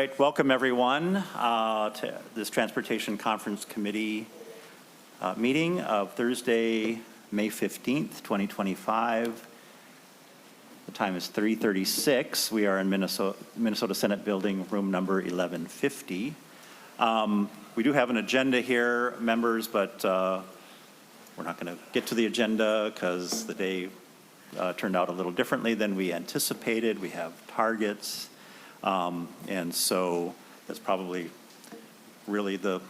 right, welcome everyone to this Transportation Conference Committee meeting of Thursday, May 15th, 2025. The time is 3:36. We are in Minnesota Senate Building, room number 1150. We do have an agenda here, members, but we're not going to get to the agenda because the day turned out a little differently than we anticipated. We have targets. And so that's probably really the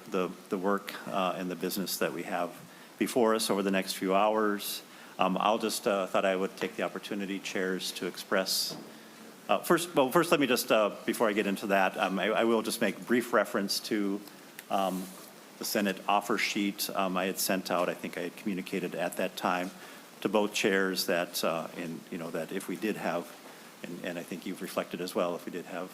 work and the business that we have before us over the next few hours. I'll just thought I would take the opportunity, chairs, to express. First, let me just, before I get into that, I will just make brief reference to the Senate offer sheet I had sent out. I think I had communicated at that time to both chairs that, that if we did have, and I think you've reflected as well, if we did have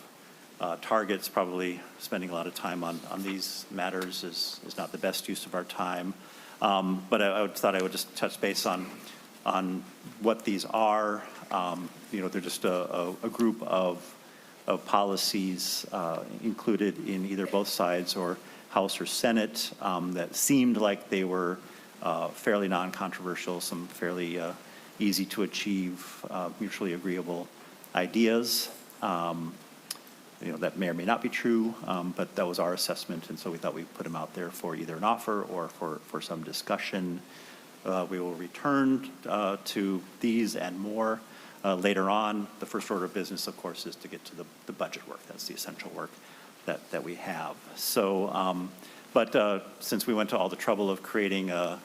targets, probably spending a lot of time on these matters is not the best use of our time. But I thought I would just touch base on what these are. They're just a group of policies included in either both sides or House or Senate that seemed like they were fairly non-controversial, some fairly easy to achieve, mutually agreeable ideas. That may or may not be true, but that was our assessment, and so we thought we'd put them out there for either an offer or for some discussion. We will return to these and more later on. The first order of business, of course, is to get to the budget work. That's the essential work that we have. So, but since we went to all the trouble of creating an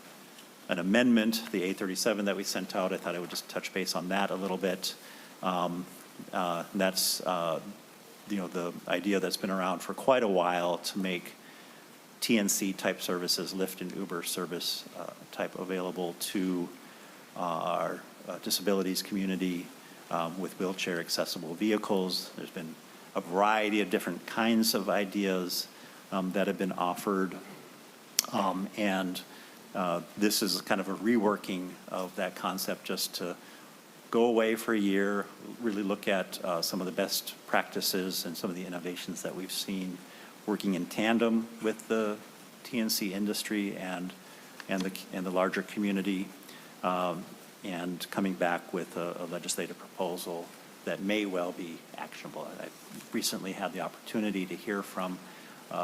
amendment, the A37 that we sent out, I thought I would just touch base on that a little bit. That's the idea that's been around for quite a while to make TNC type services, Lyft and Uber service type, available to our disabilities community with wheelchair accessible vehicles. There's been a variety of different kinds of ideas that have been offered, and this is kind of a reworking of that concept, just to go away for a year, really look at some of the best practices and some of the innovations that we've seen working in tandem with the TNC industry and the larger community, and coming back with a legislative proposal that may well be actionable. I recently had the opportunity to hear from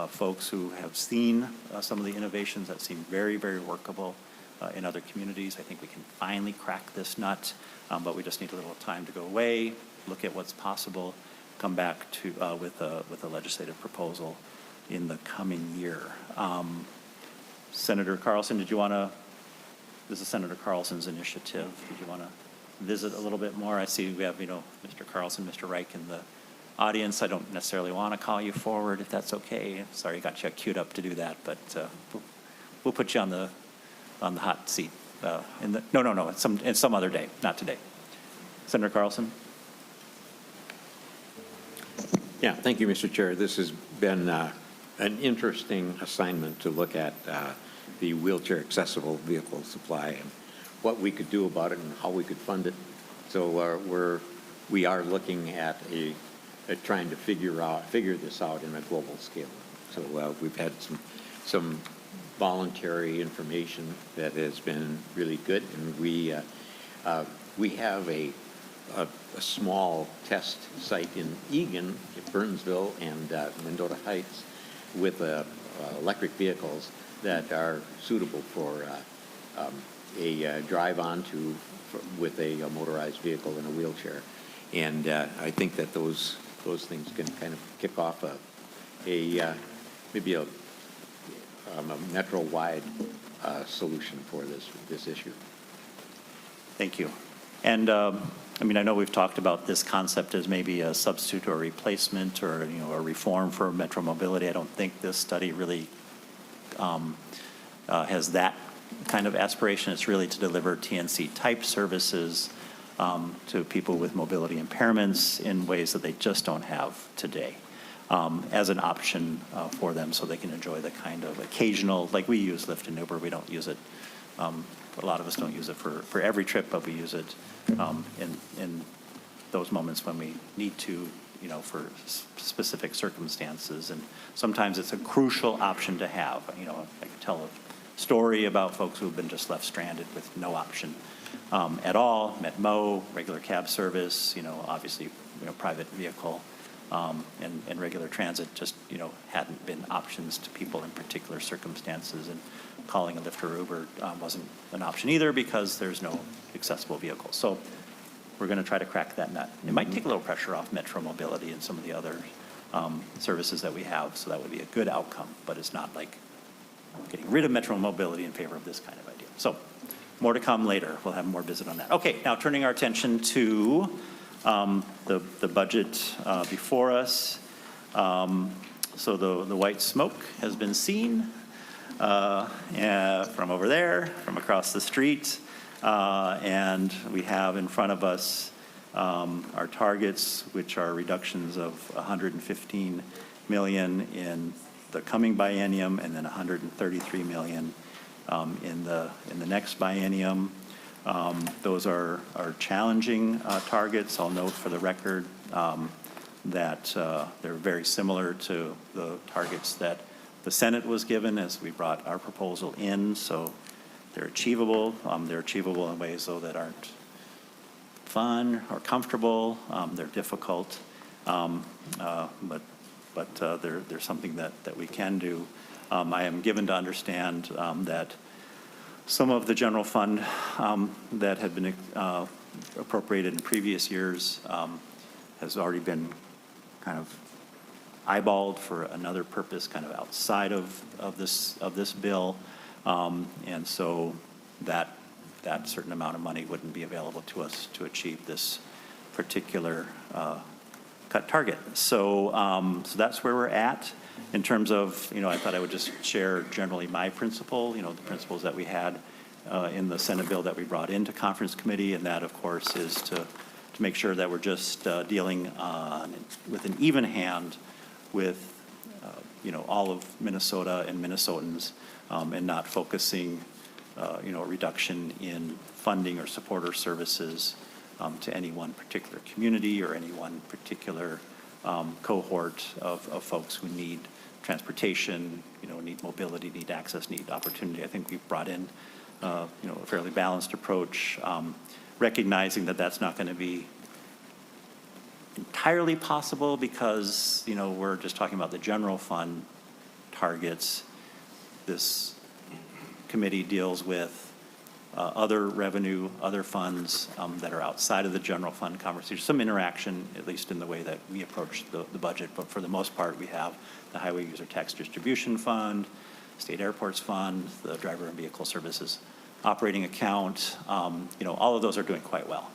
folks who have seen some of the innovations that seem very, very workable in other communities. I think we can finally crack this nut, but we just need a little time to go away, look at what's possible, come back to with a legislative proposal in the coming year. Senator Carlson, did you want to? This is Senator Carlson's initiative. Did you want to visit a little bit more? I see we have Mr. Carlson, Mr. Reich in the audience. I don't necessarily want to call you forward if that's okay. Sorry, I got you queued up to do that, but we'll put you on the hot seat. No, it's some other day, not today. Senator Carlson. Yeah, thank you, Mr. Chair. This has been an interesting assignment to look at the wheelchair accessible vehicle supply and what we could do about it and how we could fund it. So we are looking at trying to figure this out in a global scale. So we've had some voluntary information that has been really good, and we have a small test site in Eagan, Burnsville, and Mendota Heights with electric vehicles that are suitable for a drive onto with a motorized vehicle in a wheelchair, and I think that those things can kind of kick off maybe a metro-wide solution for this issue. Thank you. And I know we've talked about this concept as maybe a substitute or replacement or a reform for metro mobility. I don't think this study really has that kind of aspiration. It's really to deliver TNC type services to people with mobility impairments in ways that they just don't have today, as an option for them, so they can enjoy the kind of occasional, like we use Lyft and Uber. We don't use it, a lot of us don't use it for every trip, but we use it in those moments when we need to for specific circumstances. And sometimes it's a crucial option to have. I can tell a story about folks who have been just left stranded with no option at all. Metmo, regular cab service, obviously, private vehicle, and regular transit just, hadn't been options to people in particular circumstances. And calling a Lyft or Uber wasn't an option either because there's no accessible vehicle. So we're going to try to crack that nut. It might take a little pressure off Metro Mobility and some of the other services that we have, so that would be a good outcome, but it's not like getting rid of Metro Mobility in favor of this kind of idea. So more to come later. We'll have more visit on that. Okay, now turning our attention to the budget before us. So the white smoke has been seen from over there, from across the street. And we have in front of us our targets, which are reductions of $115 million in the coming biennium, and then $133 million in the next biennium. Those are challenging targets. I'll note for the record that they're very similar to the targets that the Senate was given as we brought our proposal in. So they're achievable. They're achievable in ways, though, that aren't fun or comfortable. They're difficult, but they're something that we can do. I am given to understand that some of the general fund that had been appropriated in previous years has already been kind of eyeballed for another purpose, kind of outside of this bill. And so that certain amount of money wouldn't be available to us to achieve this particular cut target. So that's where we're at in terms of, I thought I would just share generally my principle, the principles that we had in the Senate bill that we brought into conference committee. And that, of course, is to make sure that we're just dealing with an even hand with, all of Minnesota and Minnesotans, and not focusing, a reduction in funding or supporter services to any one particular community or any one particular cohort of folks who need transportation, need mobility, need access, need opportunity. I think we've brought in, a fairly balanced approach, recognizing that that's not going to be entirely possible because, we're just talking about the general fund targets. This committee deals with other revenue, other funds that are outside of the general fund conversation. Some interaction, at least in the way that we approach the budget, but for the most part, we have the Highway User Tax Distribution Fund, State Airports Fund, the Driver and Vehicle Services Operating Account. All of those are doing quite well.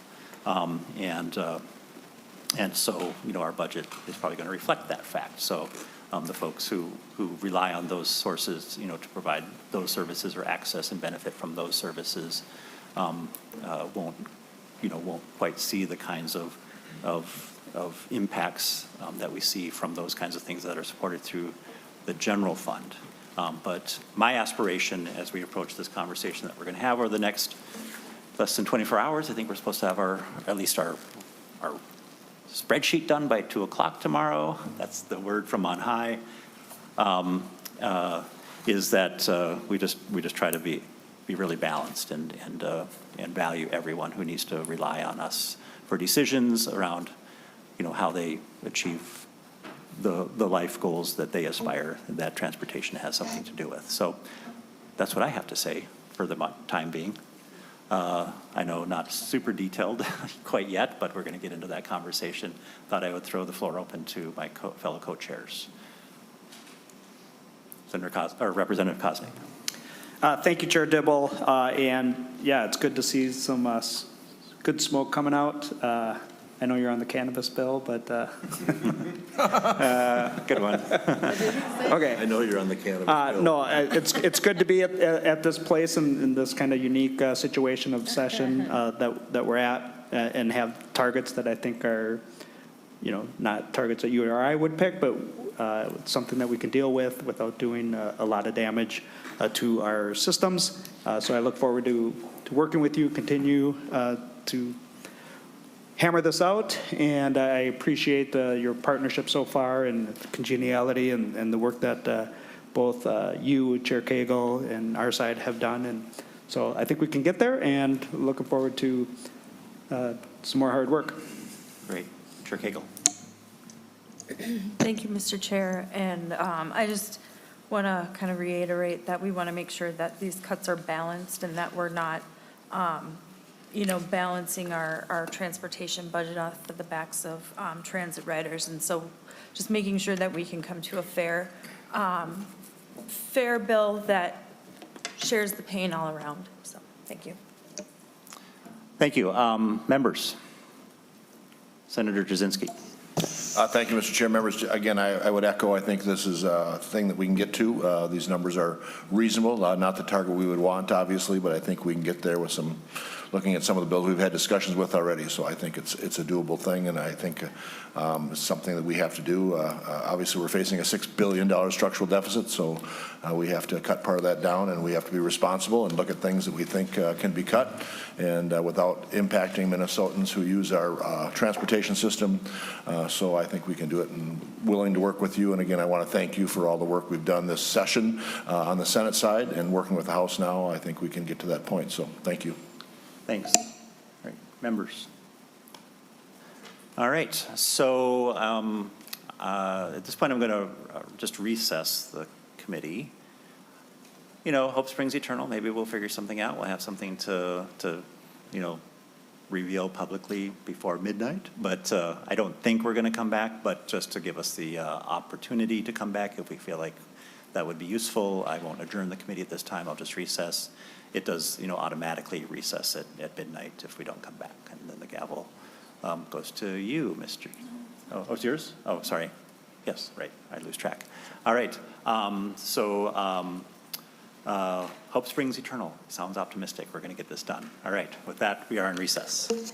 And so, our budget is probably going to reflect that fact. So the folks who rely on those sources, to provide those services or access and benefit from those services won't quite see the kinds of impacts that we see from those kinds of things that are supported through the general fund. But my aspiration as we approach this conversation that we're going to have over the next less than 24 hours, I think we're supposed to have at least our spreadsheet done by 2 o'clock tomorrow. That's the word from on high. Is that we just try to be really balanced and value everyone who needs to rely on us for decisions around, how they achieve the life goals that they aspire, that transportation has something to do with. So that's what I have to say for the time being. I know not super detailed quite yet, but we're going to get into that conversation. Thought I would throw the floor open to my fellow co-chairs. Representative Kosnick. Thank you, Chair Dibble. And yeah, it's good to see some good smoke coming out. I know you're on the cannabis bill, but good one. Okay. I know you're on the cannabis bill. No, it's good to be at this place in this kind of unique situation of session that we're at, and have targets that I think are, not targets that you or I would pick, but something that we can deal with without doing a lot of damage to our systems. So I look forward to working with you, continue to hammer this out, and I appreciate your partnership so far and congeniality and the work that both you, Chair Cagle, and our side have done. And so I think we can get there, and looking forward to some more hard work. Great. Chair Cagle. Thank you, Mr. Chair. And I just want to kind of reiterate that we want to make sure that these cuts are balanced and that we're not, balancing our transportation budget off of the backs of transit riders. And so just making sure that we can come to a fair bill that shares the pain all around. So thank you. Thank you. Members. Senator Jasinski. Thank you, Mr. Chair. Members, again, I would echo, I think this is a thing that we can get to. These numbers are reasonable, not the target we would want, obviously, but I think we can get there with some, looking at some of the bills we've had discussions with already. So I think it's a doable thing, and I think it's something that we have to do. Obviously, we're facing a $6 billion structural deficit, so we have to cut part of that down, and we have to be responsible and look at things that we think can be cut, and without impacting Minnesotans who use our transportation system. So I think we can do it, and willing to work with you. And again, I want to thank you for all the work we've done this session on the Senate side, and working with the House now. I think we can get to that point. So thank you. Thanks. All right, members. All right, so at this point, I'm going to just recess the committee. Hope springs eternal. Maybe we'll figure something out. We'll have something to reveal publicly before midnight. But I don't think we're going to come back, but just to give us the opportunity to come back if we feel like that would be useful. I won't adjourn the committee at this time. I'll just recess. It does, automatically recess at midnight if we don't come back. And then the gavel goes to you, Mr. Oh, it's yours? Oh, sorry. Yes, right. I lose track. All right. Hope springs eternal. Sounds optimistic. We're going to get this done. All right. With that, we are in recess.